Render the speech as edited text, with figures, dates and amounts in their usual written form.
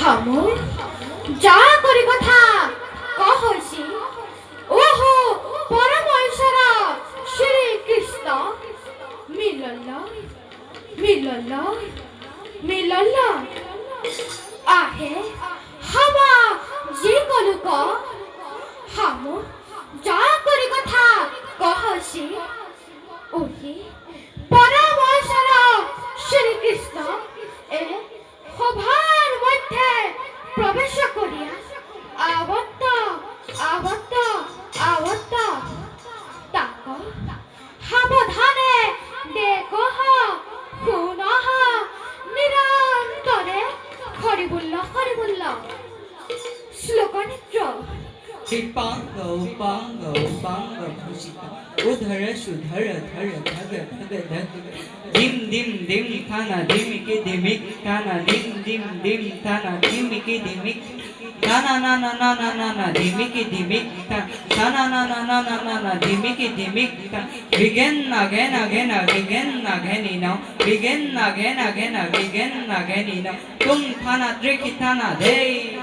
হামু যা করি কথা কহছি ওহো পরমেশ্বর শ্রীকৃষ্ণ মিলল মিলল মিলল আহে হামা যে কলুক হামু যা করি কথা কহছি ওহি পরমেশ্বর শ্রীকৃষ্ণ এ সভার মধ্যে প্রবেশ করিয়া আবদ্ধ আবদ্ধ আবদ্ধ তাক সাবধানে দেখহ শুনহ নিরন্তরে হরিবুল্ল হরিবুল্ল শ্লোক নিত্র Pipanga, upanga, upanga, pushita. Udhara, sudhara, dhara, dhaga, dhaga, dhaga. Dim, dim, dim, thana, dimiki, dimik, thana, dim, dim, dim, thana, dimiki, dimik. Thana, na, na, na, na, na, na, dimiki, dimik, thana, na, na, na, na, na, na, dimiki, dimik. Begin again, again, begin again, now. Begin again, again, begin again, now. Tum, thana, triki, thana, day.